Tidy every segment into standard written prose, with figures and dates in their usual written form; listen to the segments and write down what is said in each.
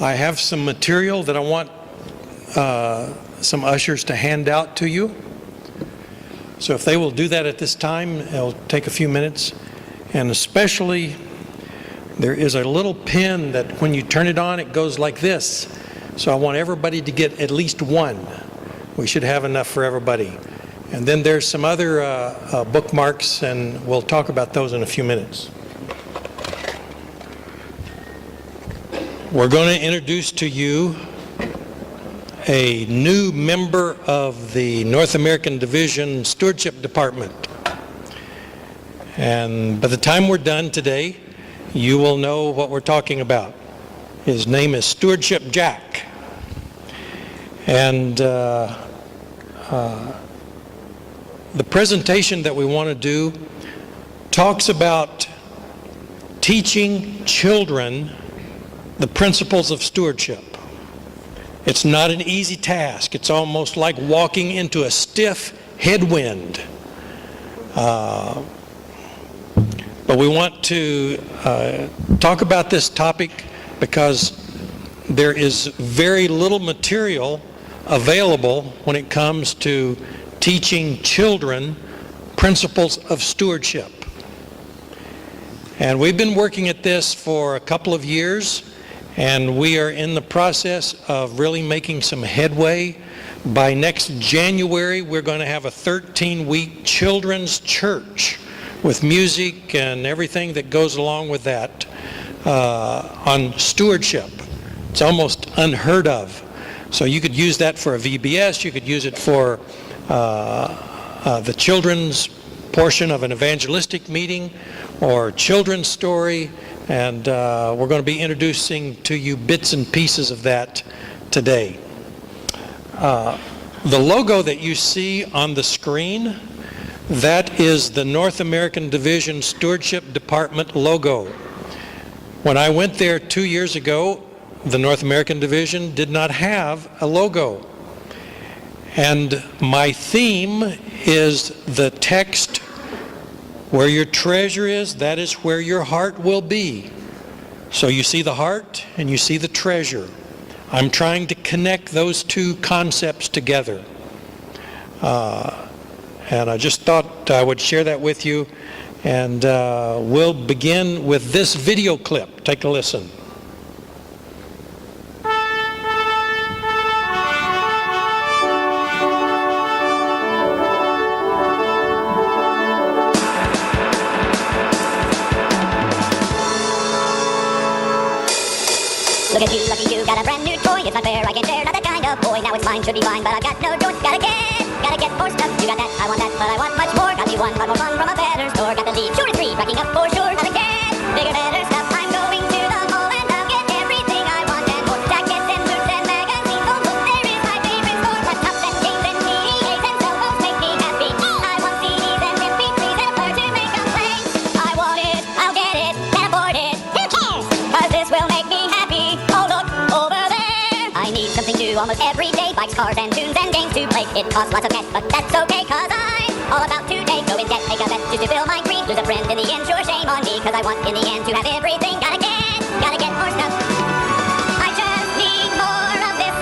I have some material that I want some ushers to hand out to you. So if they will do that at this time, it'll take a few minutes. And especially, there is a little pin that when you turn it on, it goes like this. So I want everybody to get at least one. We should have enough for everybody. And then there's some other bookmarks, and we'll talk about those in a few minutes. We're going to introduce to you a new member of the North American Division Stewardship Department. And by the time we're done today, you will know what we're talking about. His name is Stewardship Jack. And the presentation that we want to do talks about teaching children the principles of stewardship. It's not an easy task. It's almost like walking into a stiff headwind. But we want to talk about this topic because there is very little material available when it comes to teaching children principles of stewardship. And we've been working at this for a couple of years, and we are in the process of really making some headway. By next January, we're going to have a 13-week children's church with music and everything that goes along with that on stewardship. It's almost unheard of. So you could use that for a VBS, you could use it for the children's portion of an evangelistic meeting or children's story, and we're going to be introducing to you bits and pieces of that today. The logo that you see on the screen, that is the North American Division Stewardship Department logo. When I went there 2 years ago, the North American Division did not have a logo. And my theme is the text, "Where your treasure is, that is where your heart will be." So you see the heart and you see the treasure. I'm trying to connect those two concepts together. And I just thought I would share that with you. And we'll begin with this video clip. Take a listen. Look at you, lucky you, got a brand new toy. It's not fair, I can't share, not that kind of boy. Now it's mine, should be mine, but I've got no joy. Gotta get more stuff. You got that, I want that, but I want much more. Got me one, lot more fun from a better store. Got the lead, sure it's free, racking up for sure. Gotta get bigger, better stuff. I'm going to the mall and I'll get everything I want and more. Jackets and boots and magazines, oh look, there is my favorite store. Laptops and games and PDAs and cell phones make me happy. I want CDs and MP3s and a player to make them play. I want it, I'll get it, can't afford it. Who cares? 'Cause this will make me happy. Oh look, over there. I need something new almost every day. Bikes, cars, and tunes and games to play. It costs lots of cash, but that's okay, 'cause I'm all about today. Go in debt, make a bet just to fill my dreams. Lose a friend in the end, sure shame on me, 'cause I want in the end to have everything. Gotta get more stuff. I just need more of this.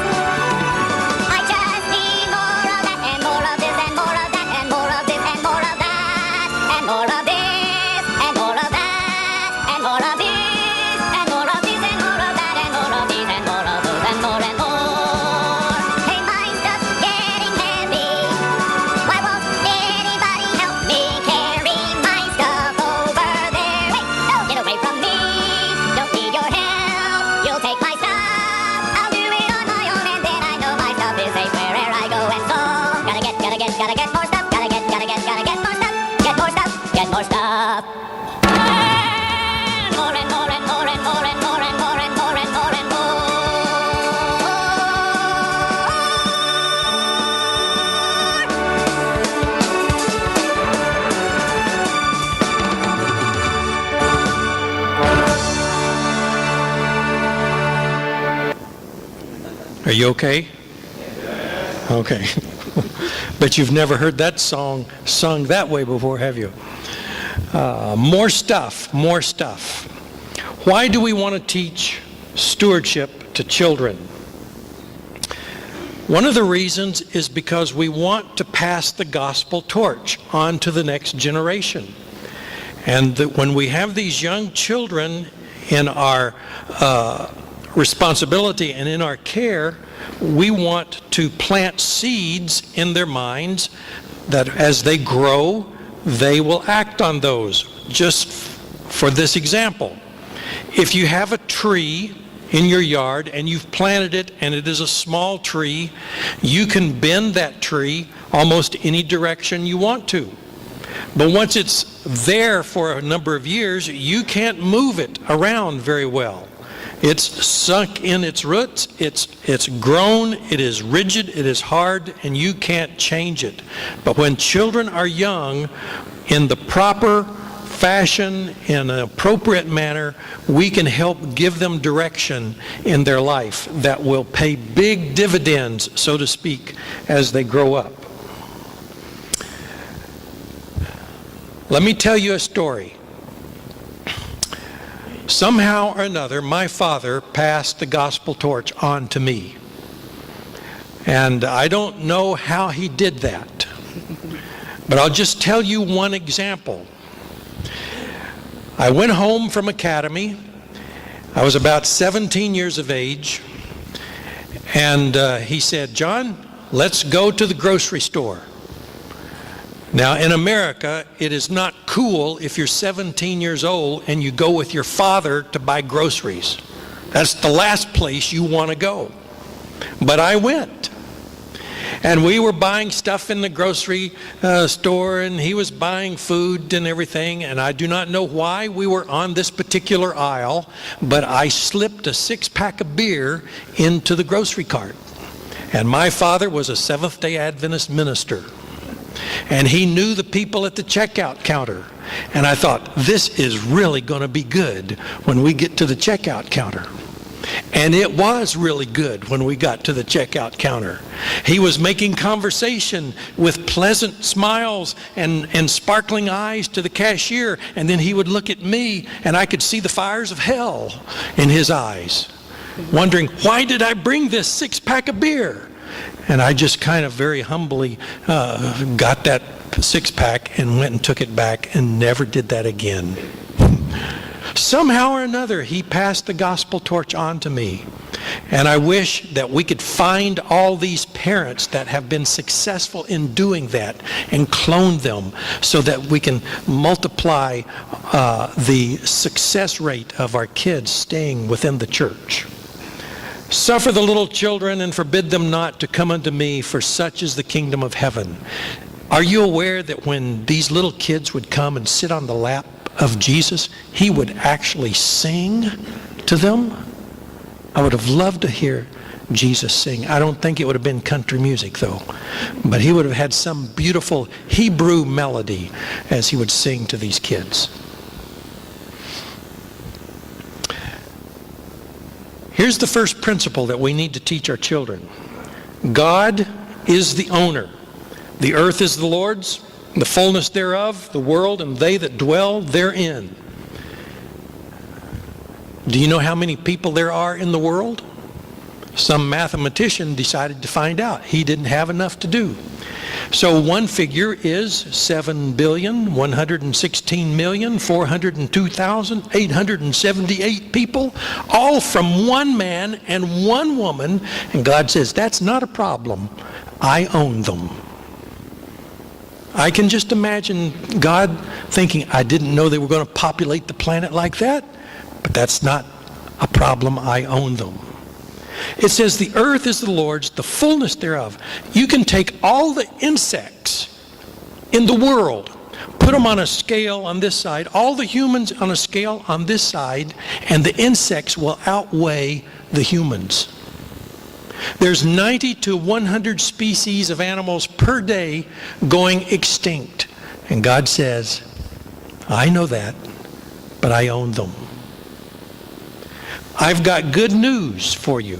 I just need more of that, and more of this, and more of that, and more of this, and more of that, and more of this, and more of that, and more of this, and more of this, and more of that, and more of these, and more of those, and more and more. Hey, my stuff's getting heavy. Why won't anybody help me carry my stuff over there? Hey, no, get away from me. Don't need your help. You'll take my stuff. I'll do it on my own, and then I know my stuff is safe wherever I go. And so gotta get more stuff. Gotta get more stuff. Get more stuff. Get more stuff. And more and more and more and more and more and more and more and more and more. Are you okay? Okay. But you've never heard that song sung that way before, have you? More stuff, more stuff. Why do we want to teach stewardship to children. One of the reasons is because we want to pass the gospel torch on to the next generation. And when we have these young children in our responsibility and in our care, we want to plant seeds in their minds that as they grow, they will act on those. Just for this example, if you have a tree in your yard and you've planted it and it is a small tree, you can bend that tree almost any direction you want to. But once it's there for a number of years, you can't move it around very well. It's sunk in its roots, it's grown, it is rigid, it is hard, and you can't change it. But when children are young, in the proper fashion, in an appropriate manner, we can help give them direction in their life that will pay big dividends, so to speak, as they grow up. Let me tell you a story. Somehow or another, my father passed the gospel torch on to me. And I don't know how he did that. But I'll just tell you one example. I went home from academy. I was about 17 years of age. And he said, "John, let's go to the grocery store." Now, in America, it is not cool if you're 17 years old and you go with your father to buy groceries. That's the last place you want to go. But I went. And we were buying stuff in the grocery store, and he was buying food and everything. And I do not know why we were on this particular aisle, but I slipped a 6-pack of beer into the grocery cart. And my father was a Seventh-day Adventist minister. And he knew the people at the checkout counter. And I thought, this is really going to be good when we get to the checkout counter. And it was really good when we got to the checkout counter. He was making conversation with pleasant smiles and sparkling eyes to the cashier. And then he would look at me, and I could see the fires of hell in his eyes, wondering, why did I bring this 6-pack of beer? And I just kind of very humbly got that 6-pack and went and took it back and never did that again. Somehow or another, he passed the gospel torch on to me. And I wish that we could find all these parents that have been successful in doing that and clone them so that we can multiply the success rate of our kids staying within the church. Suffer the little children and forbid them not to come unto me, for such is the kingdom of heaven. Are you aware that when these little kids would come and sit on the lap of Jesus, he would actually sing to them? I would have loved to hear Jesus sing. I don't think it would have been country music though, but he would have had some beautiful Hebrew melody as he would sing to these kids. Here's the first principle that we need to teach our children. God is the owner. The earth is the Lord's, the fullness thereof, the world, and they that dwell therein. Do you know how many people there are in the world? Some mathematician decided to find out. He didn't have enough to do. So one figure is 7,116,402,878 people, all from one man and one woman. And God says, that's not a problem. I own them. I can just imagine God thinking, I didn't know they were going to populate the planet like that, but that's not a problem. I own them. It says the earth is the Lord's, the fullness thereof. You can take all the insects in the world, put them on a scale on this side, all the humans on a scale on this side, and the insects will outweigh the humans. There's 90 to 100 species of animals per day going extinct. And God says, I know that, but I own them. I've got good news for you.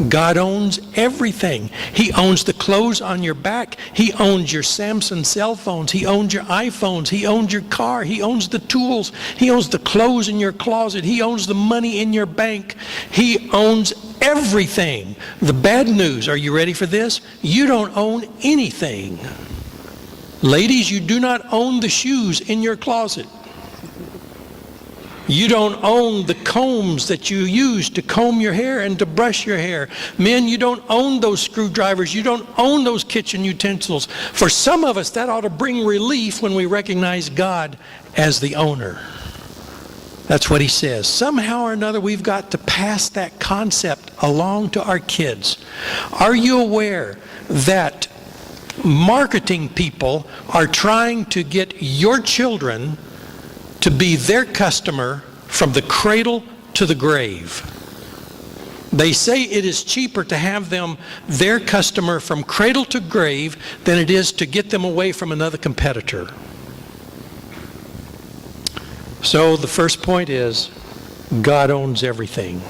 God owns everything. He owns the clothes on your back. He owns your Samsung cell phones. He owns your iPhones. He owns your car. He owns the tools. He owns the clothes in your closet. He owns the money in your bank. He owns everything. The bad news, are you ready for this? You don't own anything. Ladies, you do not own the shoes in your closet. You don't own the combs that you use to comb your hair and to brush your hair. Men, you don't own those screwdrivers. You don't own those kitchen utensils. For some of us, that ought to bring relief when we recognize God as the owner. That's what he says. Somehow or another, we've got to pass that concept along to our kids. Are you aware that marketing people are trying to get your children to be their customer from the cradle to the grave? They say it is cheaper to have them their customer from cradle to grave than it is to get them away from another competitor. So the first point is, God owns everything.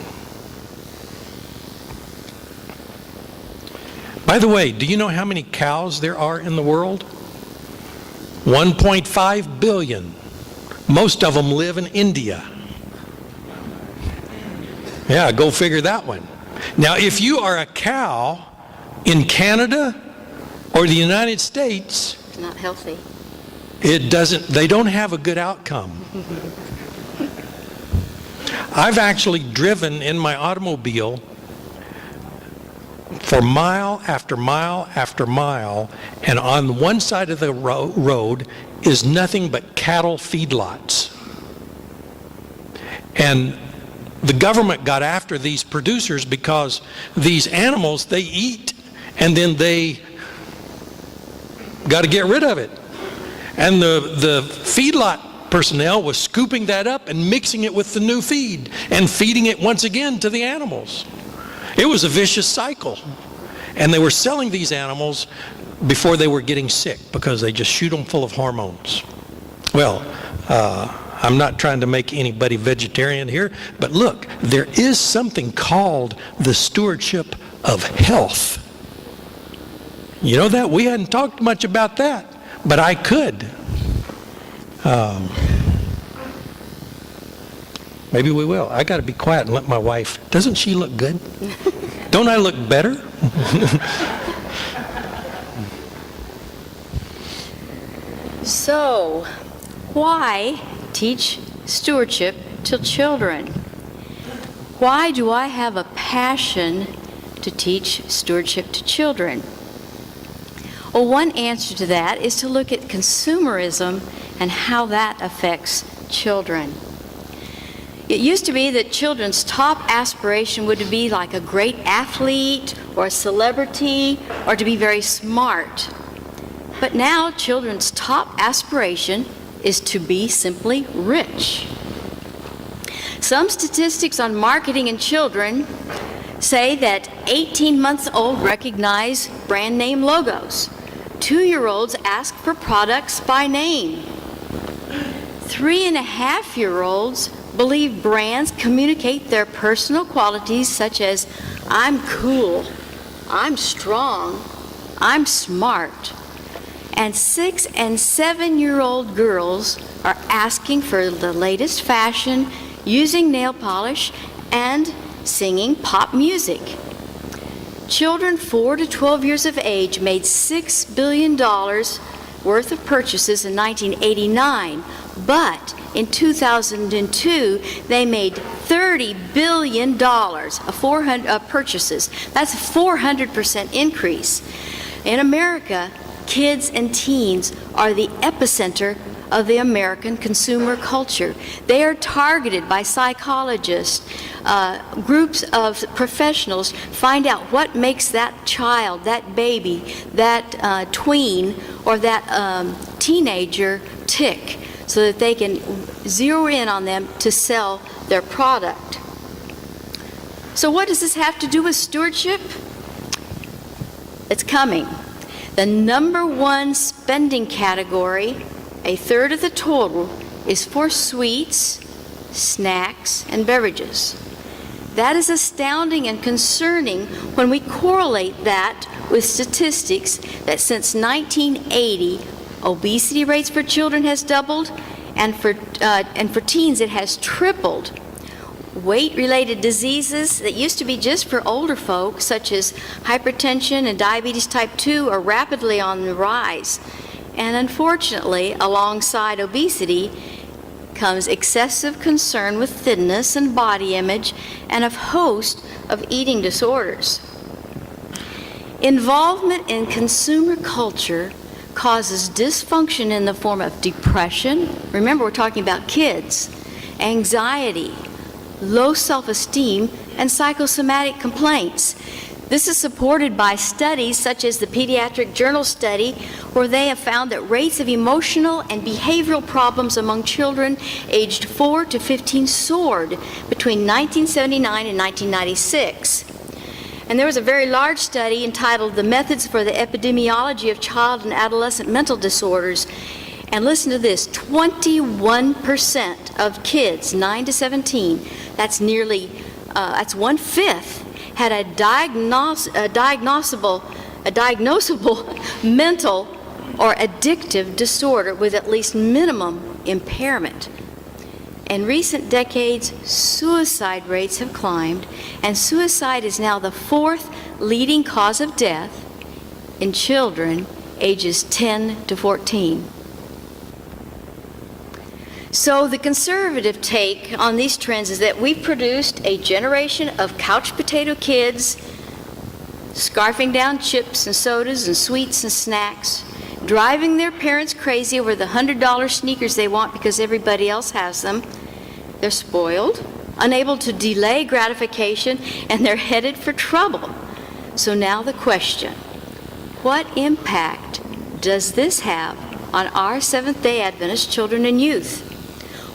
By the way, do you know how many cows there are in the world? 1.5 billion. Most of them live in India. Yeah, go figure that one. Now, if you are a cow in Canada or the United States, It's not healthy. they don't have a good outcome. I've actually driven in my automobile for mile after mile after mile, and on one side of the road is nothing but cattle feedlots. And the government got after these producers because these animals, they eat and then they got to get rid of it. And the feedlot personnel was scooping that up and mixing it with the new feed and feeding it once again to the animals. It was a vicious cycle. And they were selling these animals before they were getting sick because they just shoot them full of hormones. Well, I'm not trying to make anybody vegetarian here, but look, there is something called the stewardship of health. You know that? We hadn't talked much about that, but I could. Maybe we will. I got to be quiet and let my wife. Doesn't she look good? Don't I look better? So, why teach stewardship to children? Why do I have a passion to teach stewardship to children? Well, one answer to that is to look at consumerism and how that affects children. It used to be that children's top aspiration would be like a great athlete or a celebrity or to be very smart. But now children's top aspiration is to be simply rich. Some statistics on marketing in children say that 18 months old recognize brand name logos. 2-year-olds ask for products by name. 3.5-year-olds believe brands communicate their personal qualities such as I'm cool, I'm strong, I'm smart. And 6 and 7-year-old girls are asking for the latest fashion, using nail polish, and singing pop music. Children 4 to 12 years of age made $6 billion worth of purchases in 1989, but in 2002, they made $30 billion of purchases. That's a 400% increase. In America, kids and teens are the epicenter of the American consumer culture. They are targeted by psychologists, groups of professionals, find out what makes that child, that baby, that tween, or that teenager tick, so that they can zero in on them to sell their product. So what does this have to do with stewardship? It's coming. The number one spending category, a third of the total, is for sweets, snacks, and beverages. That is astounding and concerning when we correlate that with statistics that since 1980, obesity rates for children has doubled, and for teens it has tripled. Weight-related diseases that used to be just for older folk, such as hypertension and diabetes type 2, are rapidly on the rise. And unfortunately, alongside obesity comes excessive concern with thinness and body image and a host of eating disorders. Involvement in consumer culture causes dysfunction in the form of depression. Remember, we're talking about kids, anxiety, low self-esteem, and psychosomatic complaints. This is supported by studies such as the Pediatric Journal study, where they have found that rates of emotional and behavioral problems among children aged 4 to 15 soared between 1979 and 1996. And there was a very large study entitled The Methods for the Epidemiology of Child and Adolescent Mental Disorders. And listen to this, 21% of kids 9 to 17, that's one-fifth, had a diagnosable mental or addictive disorder with at least minimum impairment. In recent decades, suicide rates have climbed, and suicide is now the 4th leading cause of death in children ages 10 to 14. So the conservative take on these trends is that we've produced a generation of couch potato kids scarfing down chips and sodas and sweets and snacks, driving their parents crazy over the $100 sneakers they want because everybody else has them. They're spoiled, unable to delay gratification, and they're headed for trouble. So now the question, what impact does this have on our Seventh-day Adventist children and youth?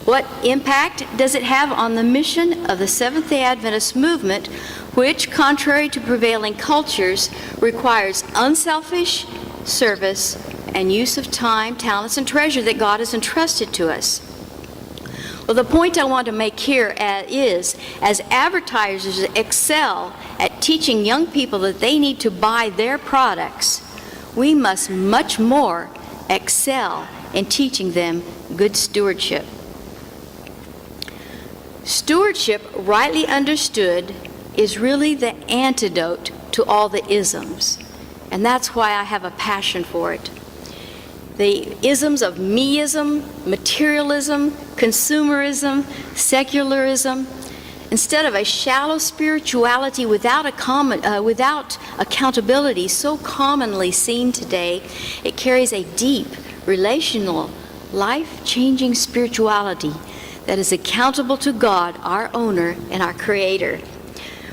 What impact does it have on the mission of the Seventh-day Adventist movement, which, contrary to prevailing cultures, requires unselfish service and use of time, talents, and treasure that God has entrusted to us? Well, the point I want to make here is, as advertisers excel at teaching young people that they need to buy their products, we must much more excel in teaching them good stewardship. Stewardship, rightly understood, is really the antidote to all the isms, and that's why I have a passion for it. The isms of meism, materialism, consumerism, secularism. Instead of a shallow spirituality without accountability so commonly seen today, it carries a deep, relational, life-changing spirituality that is accountable to God, our owner and our creator.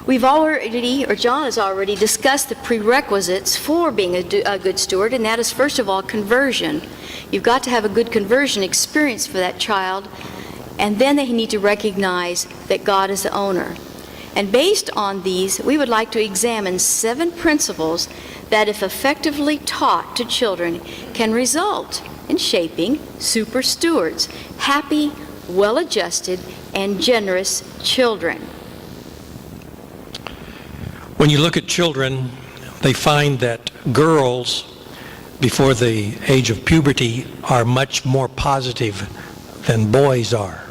John has already discussed the prerequisites for being a good steward, and that is, first of all, conversion. You've got to have a good conversion experience for that child, and then they need to recognize that God is the owner. And based on these, we would like to examine 7 principles that, if effectively taught to children, can result in shaping super stewards, happy, well-adjusted, and generous children. When you look at children, they find that girls before the age of puberty are much more positive than boys are.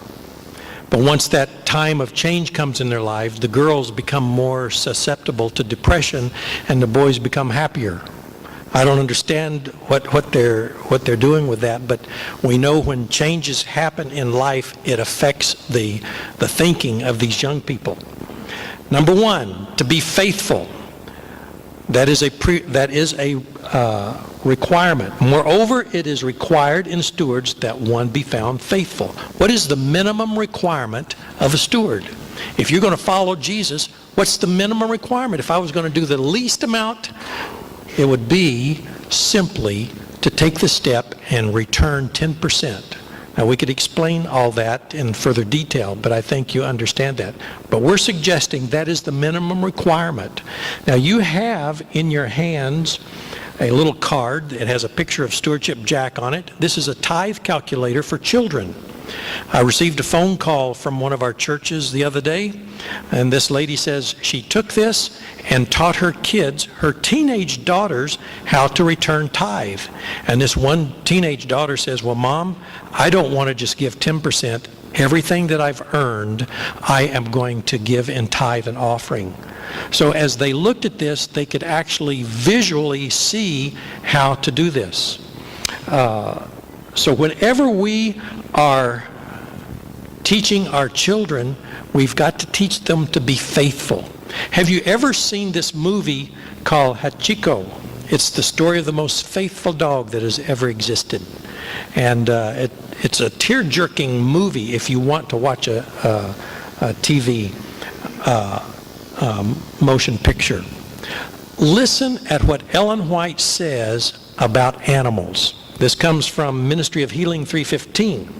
But once that time of change comes in their lives, the girls become more susceptible to depression and the boys become happier. I don't understand what they're doing with that, but we know when changes happen in life, it affects the thinking of these young people. Number 1, to be faithful. That is a requirement. Moreover, it is required in stewards that one be found faithful. What is the minimum requirement of a steward? If you're going to follow Jesus, what's the minimum requirement? If I was going to do the least amount, it would be simply to take the step and return 10%. Now, we could explain all that in further detail, but I think you understand that. But we're suggesting that is the minimum requirement. Now, you have in your hands a little card that has a picture of Stewardship Jack on it. This is a tithe calculator for children. I received a phone call from one of our churches the other day, and this lady says she took this and taught her kids, her teenage daughters, how to return tithe. And this one teenage daughter says, well, Mom, I don't want to just give 10%. Everything that I've earned, I am going to give in tithe and offering. So as they looked at this, they could actually visually see how to do this. So whenever we are teaching our children, we've got to teach them to be faithful. Have you ever seen this movie called Hachiko? It's the story of the most faithful dog that has ever existed. And it's a tear-jerking movie if you want to watch a TV motion picture. Listen at what Ellen White says about animals. This comes from Ministry of Healing 3:15.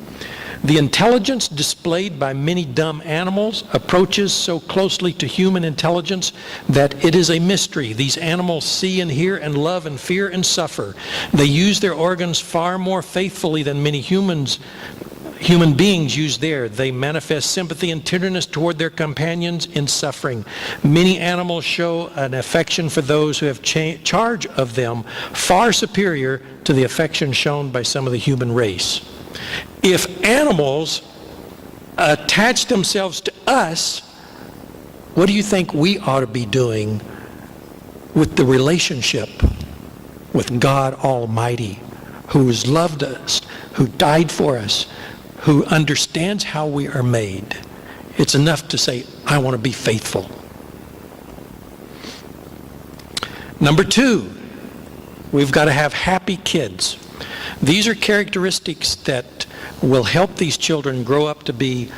The intelligence displayed by many dumb animals approaches so closely to human intelligence that it is a mystery. These animals see and hear and love and fear and suffer. They use their organs far more faithfully than many human beings use theirs. They manifest sympathy and tenderness toward their companions in suffering. Many animals show an affection for those who have charge of them far superior to the affection shown by some of the human race. If animals attach themselves to us, what do you think we ought to be doing with the relationship with God Almighty, who has loved us, who died for us, who understands how we are made? It's enough to say, I want to be faithful. Number 2, we've got to have happy kids. These are characteristics that will help these children grow up to be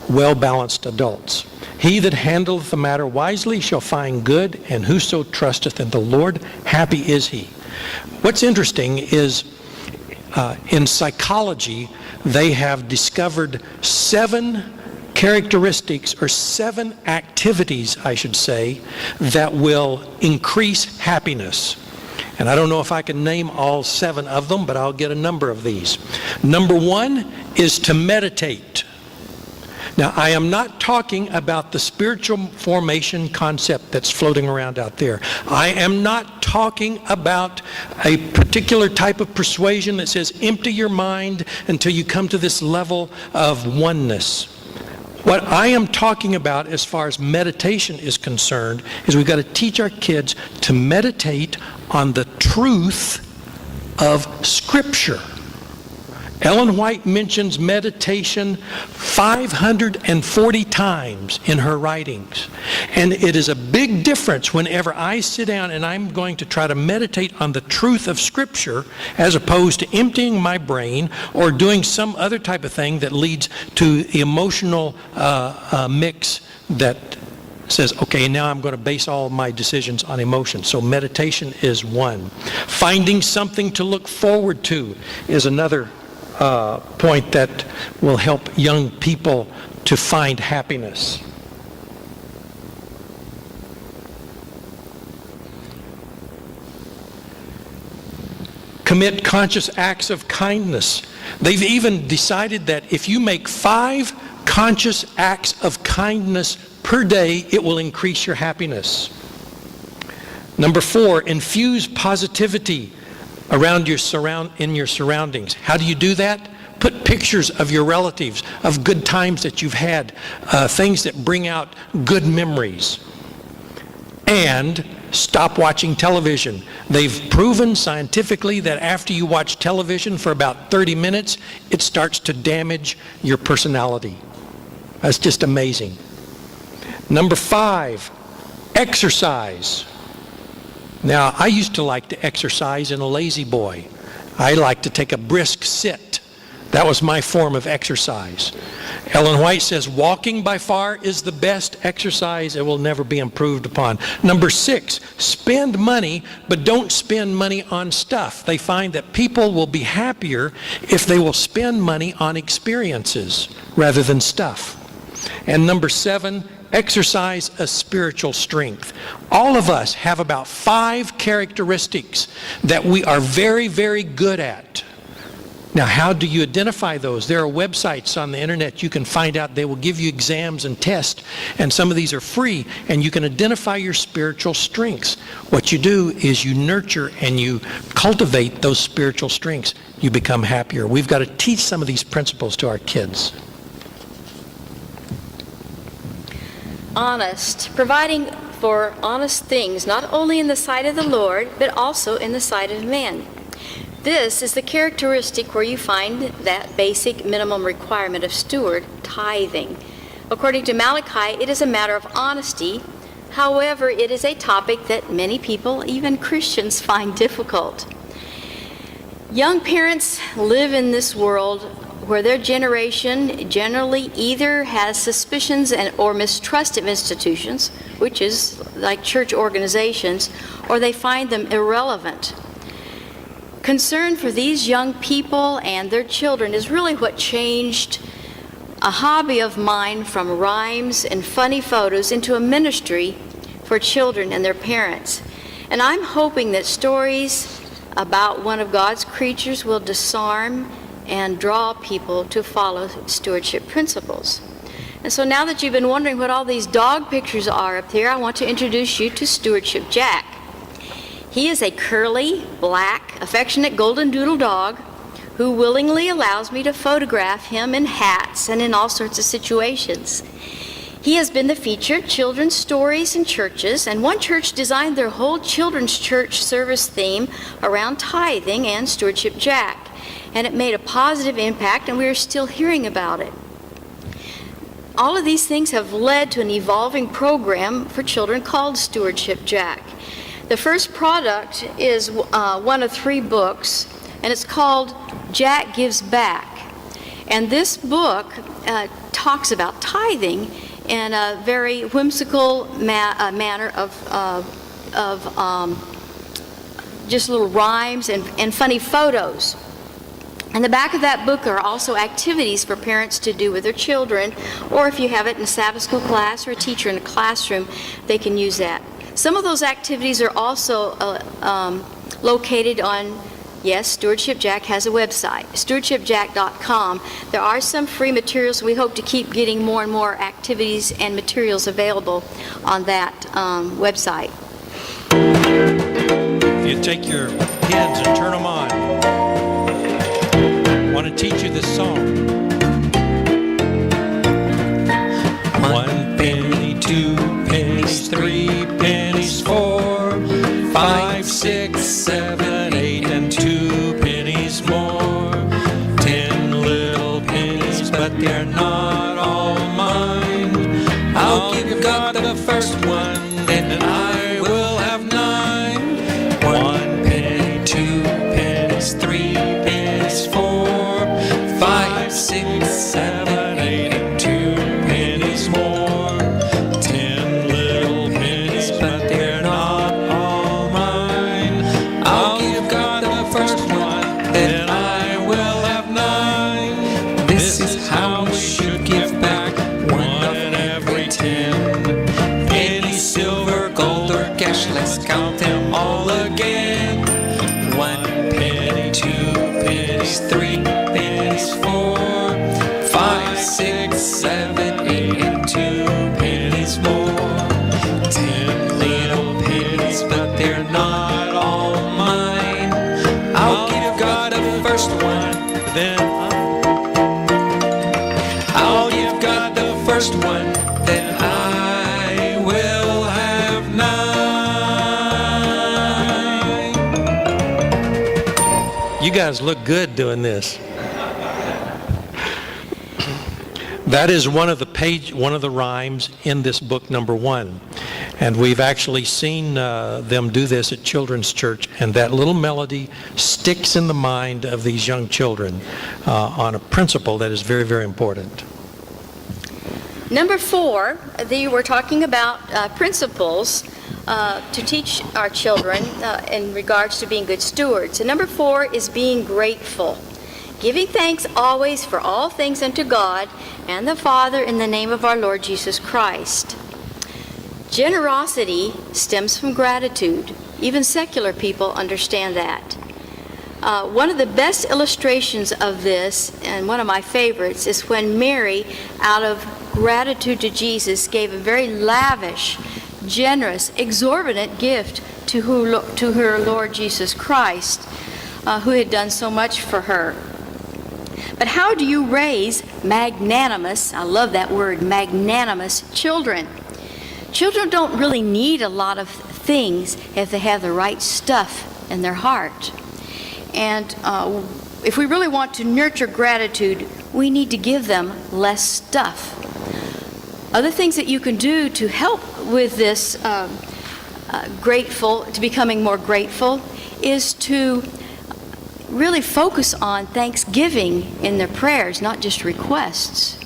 well-balanced adults. He that handleth the matter wisely shall find good, and whoso trusteth in the Lord, happy is he. What's interesting is in psychology, they have discovered 7 characteristics, or 7 activities, I should say, that will increase happiness. And I don't know if I can name all 7 of them, but I'll get a number of these. Number 1 is to meditate. Now, I am not talking about the spiritual formation concept that's floating around out there. I am not talking about a particular type of persuasion that says empty your mind until you come to this level of oneness. What I am talking about as far as meditation is concerned is we've got to teach our kids to meditate on the truth of Scripture. Ellen White mentions meditation 540 times in her writings. And it is a big difference whenever I sit down and I'm going to try to meditate on the truth of Scripture as opposed to emptying my brain or doing some other type of thing that leads to the emotional mix that says, okay, now I'm going to base all my decisions on emotion. So meditation is one. Finding something to look forward to is another point that will help young people to find happiness. Commit conscious acts of kindness. They've even decided that if you make 5 conscious acts of kindness per day, it will increase your happiness. Number 4, infuse positivity around in your surroundings. How do you do that? Put pictures of your relatives, of good times that you've had, things that bring out good memories. And stop watching television. They've proven scientifically that after you watch television for about 30 minutes, it starts to damage your personality. That's just amazing. Number 5, exercise. Now, I used to like to exercise in a lazy boy. I like to take a brisk sit. That was my form of exercise. Ellen White says walking by far is the best exercise. It will never be improved upon. Number 6, spend money, but don't spend money on stuff. They find that people will be happier if they will spend money on experiences rather than stuff. And number 7, exercise a spiritual strength. All of us have about 5 characteristics that we are very, very good at. Now, how do you identify those? There are websites on the internet you can find out. They will give you exams and tests, and some of these are free, and you can identify your spiritual strengths. What you do is you nurture and you cultivate those spiritual strengths. You become happier. We've got to teach some of these principles to our kids. Honest, providing for honest things, not only in the sight of the Lord, but also in the sight of men. This is the characteristic where you find that basic minimum requirement of steward, tithing. According to Malachi, it is a matter of honesty. However, it is a topic that many people, even Christians, find difficult. Young parents live in this world where their generation generally either has suspicions or mistrust of institutions, which is like church organizations, or they find them irrelevant. Concern for these young people and their children is really what changed a hobby of mine from rhymes and funny photos into a ministry for children and their parents. And I'm hoping that stories about one of God's creatures will disarm and draw people to follow stewardship principles. And so now that you've been wondering what all these dog pictures are up here, I want to introduce you to Stewardship Jack. He is a curly, black, affectionate golden doodle dog who willingly allows me to photograph him in hats and in all sorts of situations. He has been the featured children's stories in churches, and one church designed their whole children's church service theme around tithing and Stewardship Jack. And it made a positive impact, and we are still hearing about it. All of these things have led to an evolving program for children called Stewardship Jack. The first product is one of 3 books, and it's called Jack Gives Back. And this book talks about tithing in a very whimsical manner of just little rhymes and funny photos. In the back of that book are also activities for parents to do with their children, or if you have it in a Sabbath school class or a teacher in a classroom, they can use that. Some of those activities are also located on, yes, Stewardship Jack has a website, stewardshipjack.com. There are some free materials. We hope to keep getting more and more activities and materials available on that website. If you take your kids and turn them on, I want to teach you this song. 1 penny, 2 pennies, 3 pennies, 4, 5, 6, 7, 8, and 2 pennies more. 10 little pennies, but they're not all mine. I'll give God the first one, and I will have 9. 1 penny, 2 pennies, 3 pennies, 4, 5, 6, 7, 8, and 2 pennies more. 10 little pennies, but they're not all mine. I'll give God the first one, then I will have 9. This is how we should give back, 1 of every 10. Pennies, silver, gold, or cash, let's count them all again. 1 penny, 2 pennies, 3 pennies, 4, 5, 6, 7, 8, and 2 pennies more. 10 little pennies, but they're not all mine. I'll give God the first one, then I'll give God the first one, then I will have 9. You guys look good doing this. That is one of the rhymes in this book, number 1. And we've actually seen them do this at Children's Church, and that little melody sticks in the mind of these young children on a principle that is very, very important. Number 4, we're talking about principles to teach our children in regards to being good stewards. And number 4 is being grateful. Giving thanks always for all things unto God and the Father in the name of our Lord Jesus Christ. Generosity stems from gratitude. Even secular people understand that. One of the best illustrations of this, and one of my favorites, is when Mary, out of gratitude to Jesus, gave a very lavish, generous, exorbitant gift to her Lord Jesus Christ, who had done so much for her. But how do you raise magnanimous, I love that word, magnanimous children? Children don't really need a lot of things if they have the right stuff in their heart. And if we really want to nurture gratitude, we need to give them less stuff. Other things that you can do to help with this to becoming more grateful, is to really focus on thanksgiving in their prayers, not just requests.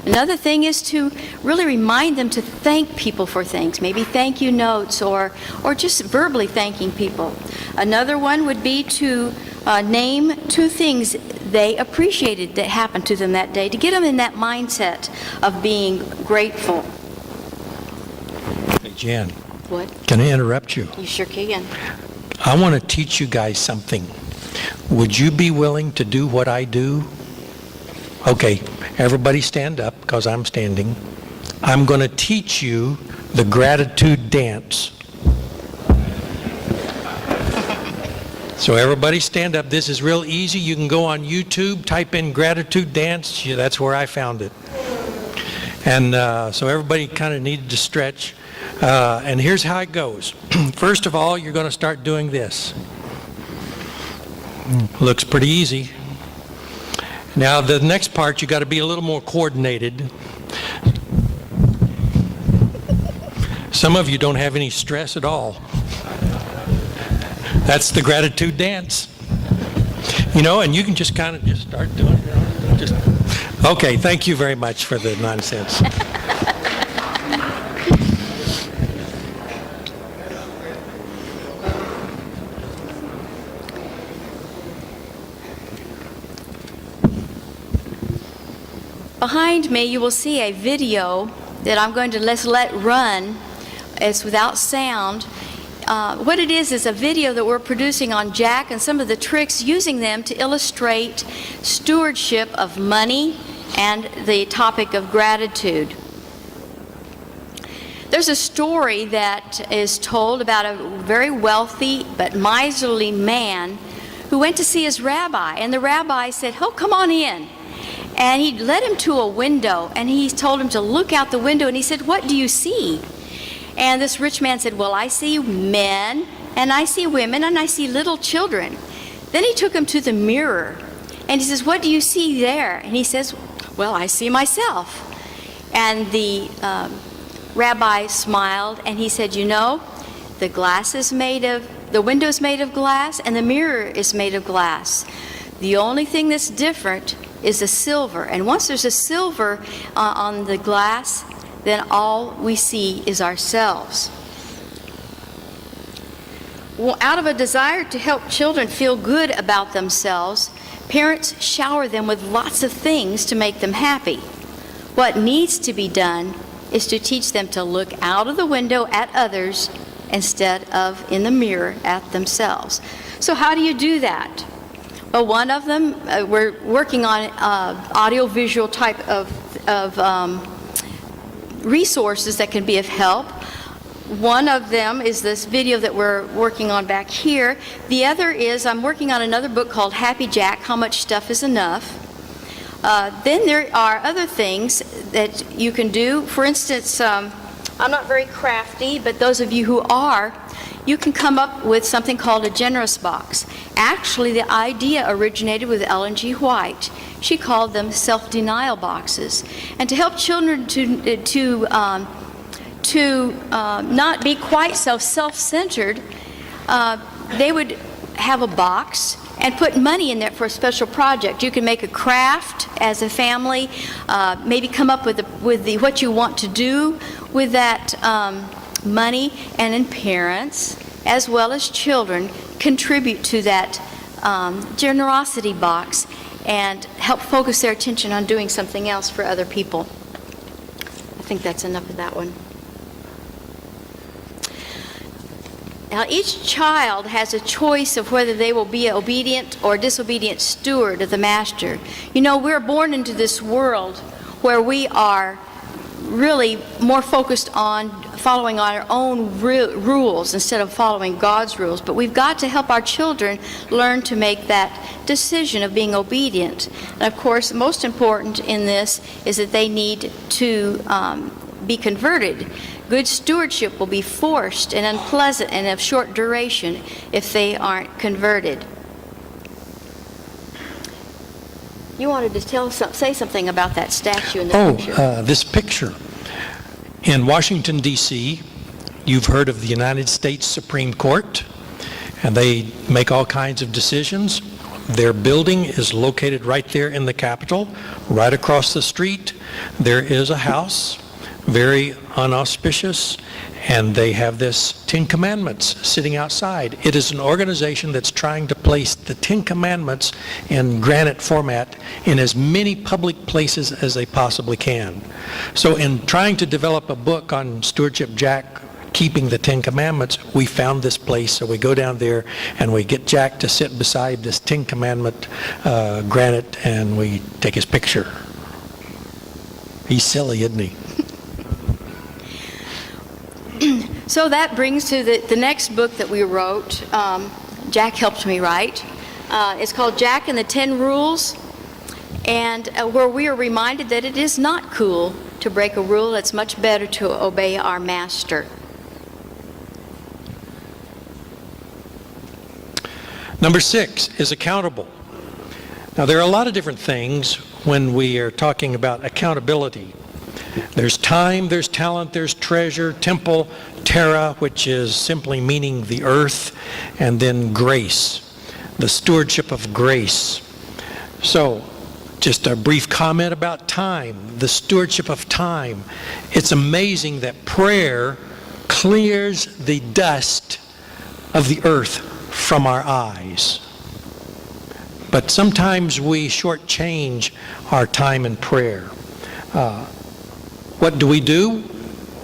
Another thing is to really remind them to thank people for things, maybe thank you notes or just verbally thanking people. Another one would be to name 2 things they appreciated that happened to them that day, to get them in that mindset of being grateful. Hey, Jan. What? Can I interrupt you? You sure can. I want to teach you guys something. Would you be willing to do what I do? Okay, everybody stand up, because I'm standing. I'm going to teach you the gratitude dance. So everybody stand up. This is real easy. You can go on YouTube, type in gratitude dance. Yeah, that's where I found it. And so everybody kind of needed to stretch. And here's how it goes. First of all, you're going to start doing this. Looks pretty easy. Now the next part, you got to be a little more coordinated. Some of you don't have any stress at all. That's the gratitude dance. You know, and you can just kind of just start doing it. Okay, thank you very much for the nonsense. Behind me, you will see a video that I'm going to let run. It's without sound. What it is a video that we're producing on Jack and some of the tricks, using them to illustrate stewardship of money and the topic of gratitude. There's a story that is told about a very wealthy but miserly man who went to see his rabbi, and the rabbi said, "Oh, come on in." And he led him to a window, and he told him to look out the window, and he said, "What do you see?" And this rich man said, "Well, I see men, and I see women, and I see little children." Then he took him to the mirror, and he says, "What do you see there?" And he says, "Well, I see myself." And the rabbi smiled, and he said, "You know, the window is made of glass, and the mirror is made of glass. The only thing that's different is the silver. And once there's a silver on the glass, then all we see is ourselves." Well, out of a desire to help children feel good about themselves, parents shower them with lots of things to make them happy. What needs to be done is to teach them to look out of the window at others instead of in the mirror at themselves. So how do you do that? Well, one of them, we're working on audio-visual type of resources that can be of help. One of them is this video that we're working on back here. The other is I'm working on another book called Happy Jack, How Much Stuff is Enough? Then there are other things that you can do. For instance, I'm not very crafty, but those of you who are, you can come up with something called a generous box. Actually, the idea originated with Ellen G. White. She called them self-denial boxes. And to help children to not be quite so self-centered, they would have a box and put money in there for a special project. You can make a craft as a family, maybe come up with what you want to do with that money, and then parents as well as children contribute to that generosity box and help focus their attention on doing something else for other people. I think that's enough of that one. each child has a choice of whether they will be an obedient or disobedient steward of the master. You know, we're born into this world where we are really more focused on following our own rules instead of following God's rules. But we've got to help our children learn to make that decision of being obedient. And of course, most important in this is that they need to be converted. Good stewardship will be forced and unpleasant and of short duration if they aren't converted. You wanted to say something about that statue in the picture. This picture. In Washington, D.C., you've heard of the United States Supreme Court, and they make all kinds of decisions. Their building is located right there in the Capitol. Right across the street, there is a house, very unauspicious, and they have this 10 Commandments sitting outside. It is an organization that's trying to place the 10 Commandments in granite format in as many public places as they possibly can. So in trying to develop a book on Stewardship Jack keeping the 10 Commandments, we found this place. So we go down there and we get Jack to sit beside this 10 Commandment granite, and we take his picture. He's silly, isn't he? So that brings to the next book that we wrote. Jack helped me write. It's called Jack and the 10 Rules, and where we are reminded that it is not cool to break a rule. It's much better to obey our master. Number 6 is accountable. Now, there are a lot of different things when we are talking about accountability. There's time, there's talent, there's treasure, temple, terra, which is simply meaning the earth, and then grace, the stewardship of grace. So, just a brief comment about time, the stewardship of time. It's amazing that prayer clears the dust of the earth from our eyes. But sometimes we shortchange our time in prayer. What do?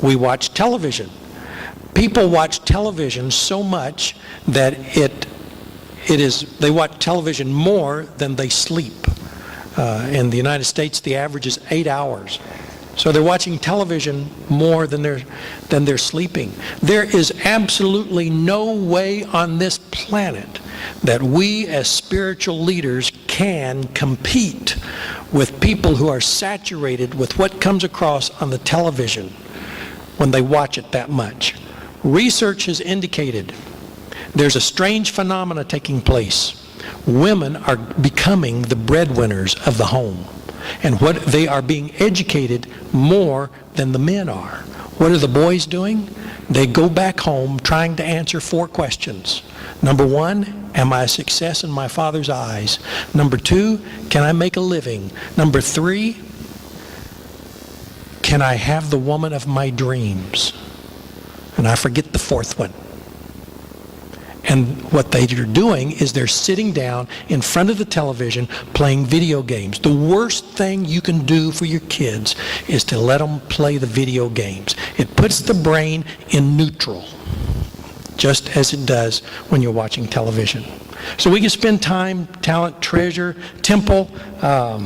We watch television. People watch television so much that they watch television more than they sleep. In the United States, the average is 8 hours. So they're watching television more than they're sleeping. There is absolutely no way on this planet that we as spiritual leaders can compete with people who are saturated with what comes across on the television when they watch it that much. Research has indicated there's a strange phenomena taking place. Women are becoming the breadwinners of the home, and what they are being educated more than the men are. What are the boys doing? They go back home trying to answer 4 questions. Number 1, am I a success in my father's eyes? Number 2, can I make a living? Number 3, can I have the woman of my dreams? And I forget the 4th one. And what they're doing is they're sitting down in front of the television playing video games. The worst thing you can do for your kids is to let them play the video games. It puts the brain in neutral, just as it does when you're watching television. So we can spend time, talent, treasure, temple. I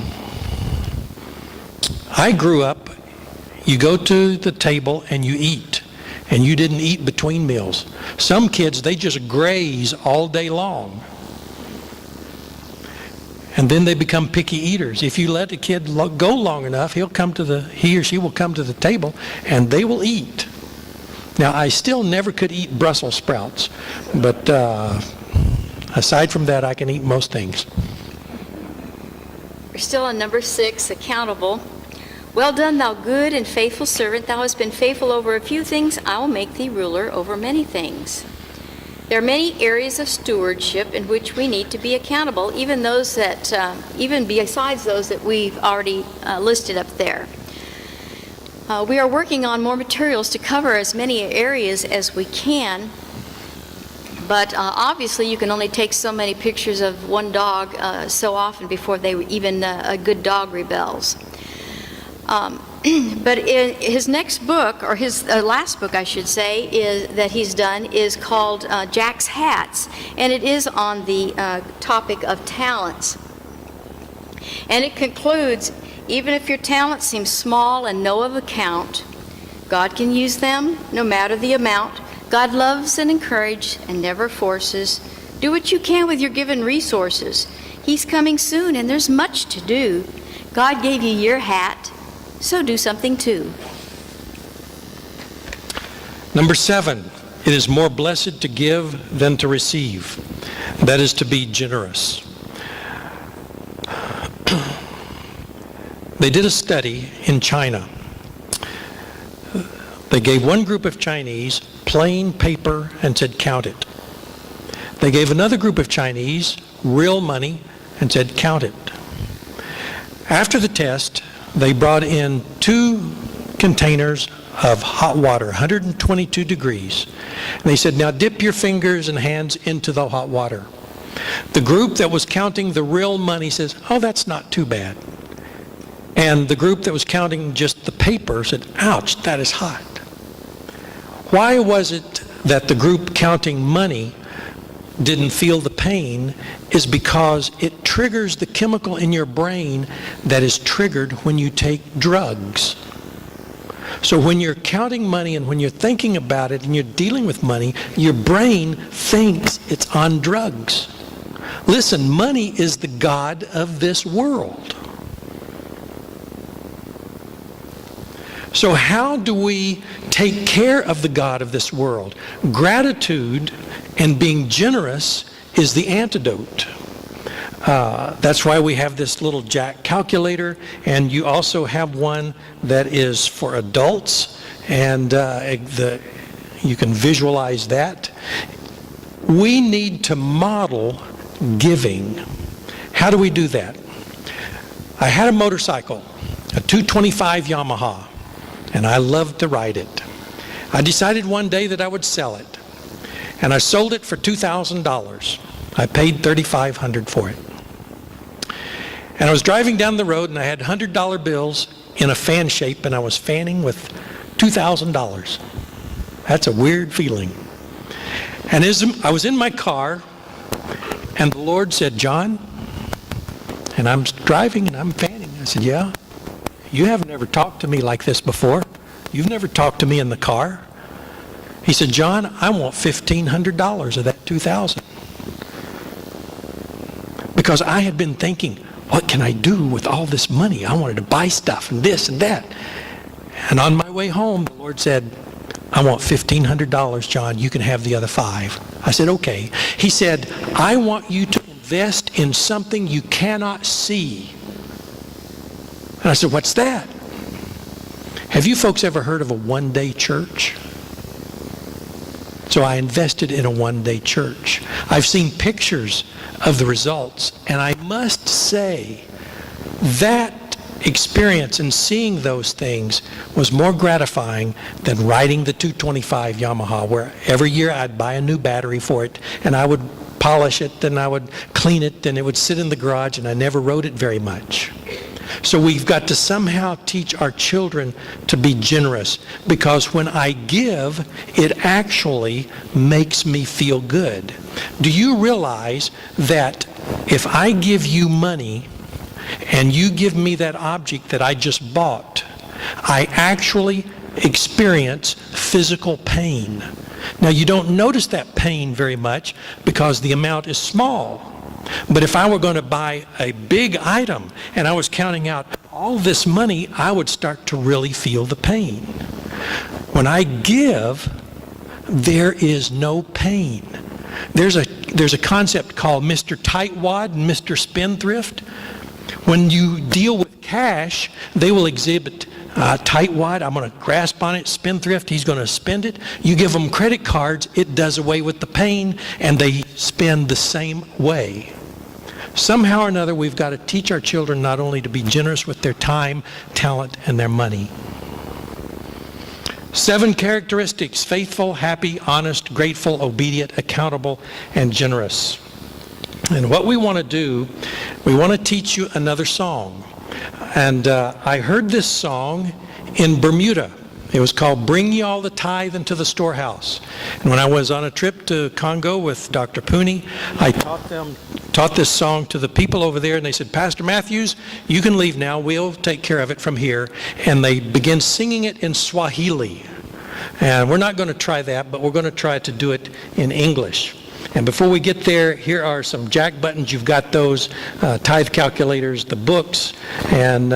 grew up, you go to the table and you eat. And you didn't eat between meals. Some kids, they just graze all day long. And then they become picky eaters. If you let a kid go long enough, he or she will come to the table and they will eat. Now, I still never could eat Brussels sprouts, but aside from that, I can eat most things. We're still on number 6, accountable. Well done, thou good and faithful servant. Thou hast been faithful over a few things. I will make thee ruler over many things. There are many areas of stewardship in which we need to be accountable, even besides those that we've already listed up there. We are working on more materials to cover as many areas as we can, but obviously you can only take so many pictures of one dog so often before a good dog rebels. But in his next book, or his last book, I should say, that he's done is called Jack's Hats, and it is on the topic of talents. And it concludes, even if your talents seem small and no of account, God can use them no matter the amount. God loves and encourages and never forces. Do what you can with your given resources. He's coming soon and there's much to do. God gave you your hat, so do something too. Number 7, it is more blessed to give than to receive. That is to be generous. They did a study in China. They gave one group of Chinese plain paper and said, count it. They gave another group of Chinese real money and said, count it. After the test, they brought in 2 containers of hot water, 122 degrees. And they said, now dip your fingers and hands into the hot water. The group that was counting the real money says, oh, that's not too bad. And the group that was counting just the paper said, ouch, that is hot. Why was it that the group counting money didn't feel the pain? Is because it triggers the chemical in your brain that is triggered when you take drugs. So when you're counting money and when you're thinking about it and you're dealing with money, your brain thinks it's on drugs. Listen, money is the god of this world. So how do we take care of the God of this world? Gratitude and being generous is the antidote. That's why we have this little Jack calculator, and you also have one that is for adults, and you can visualize that. We need to model giving. How do we do that? I had a motorcycle, a 225 Yamaha, and I loved to ride it. I decided one day that I would sell it, and I sold it for $2,000. I paid $3,500 for it. And I was driving down the road, and I had $100 bills in a fan shape, and I was fanning with $2,000. That's a weird feeling. And as I was in my car, and the Lord said, John, and I'm driving and I'm fanning. I said, yeah, you haven't ever talked to me like this before. You've never talked to me in the car. He said, John, I want $1,500 of that $2,000. Because I had been thinking, what can I do with all this money? I wanted to buy stuff and this and that. And on my way home, the Lord said, I want $1,500, John. You can have the other $5,000. I said, okay. He said, I want you to invest in something you cannot see. And I said, what's that? Have you folks ever heard of a one-day church? So I invested in a one-day church. I've seen pictures of the results, and I must say that experience and seeing those things was more gratifying than riding the 225 Yamaha, where every year I'd buy a new battery for it, and I would polish it, and I would clean it, and it would sit in the garage, and I never rode it very much. So we've got to somehow teach our children to be generous, because when I give, it actually makes me feel good. Do you realize that if I give you money and you give me that object that I just bought, I actually experience physical pain? Now, you don't notice that pain very much because the amount is small. But if I were going to buy a big item and I was counting out all this money, I would start to really feel the pain. When I give, there is no pain. There's a concept called Mr. Tightwad and Mr. Spendthrift. When you deal with cash, they will exhibit tightwad, I'm going to grasp on it. Spendthrift, he's going to spend it. You give them credit cards, it does away with the pain, and they spend the same way. Somehow or another, we've got to teach our children not only to be generous with their time, talent, and their money. 7 characteristics: faithful, happy, honest, grateful, obedient, accountable, and generous. And what we want to do, we want to teach you another song. And I heard this song in Bermuda. It was called Bring Ye All the Tithe into the Storehouse. And when I was on a trip to Congo with Dr. Pooney, I taught this song to the people over there, and they said, Pastor Matthews, you can leave now. We'll take care of it from here. And they began singing it in Swahili. And we're not going to try that, but we're going to try to do it in English. And before we get there, here are some jack buttons. You've got those tithe calculators, the books, and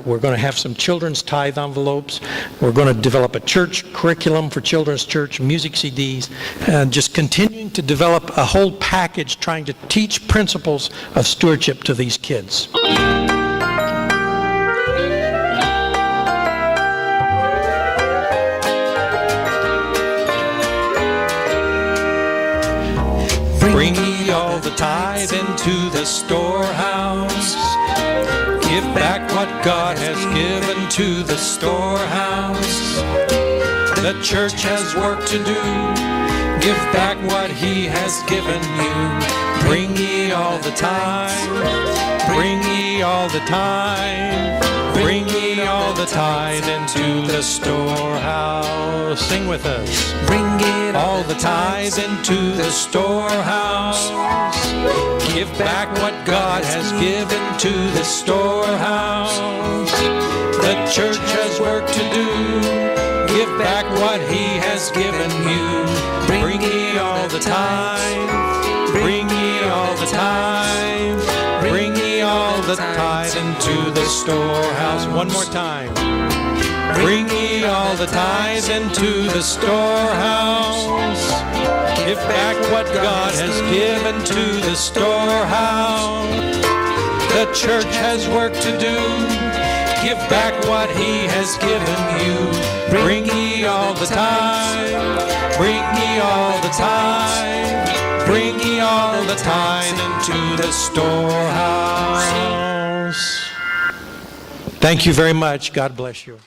we're going to have some children's tithe envelopes. We're going to develop a church curriculum for children's church, music CDs, and just continuing to develop a whole package trying to teach principles of stewardship to these kids. Bring ye all the tithe into the storehouse. Give back what God has given to the storehouse. The church has work to do. Give back what He has given you. Bring ye all the tithe. Bring ye all the tithe. Bring ye all the tithe into the storehouse. Sing with us. Bring it all the tithe into the storehouse. Give back what God has given to the storehouse. The church has work to do. Give back what He has given you. Bring ye all the tithe. Bring ye all the tithe. Bring ye all the tithe into the storehouse. One more time. Bring ye all the tithe into the storehouse. Give back what God has given to the storehouse. The church has work to do. Give back what He has given you. Bring ye all the tithe. Bring ye all the tithe. Bring ye all the tithe into the storehouse. Thank you very much. God bless you.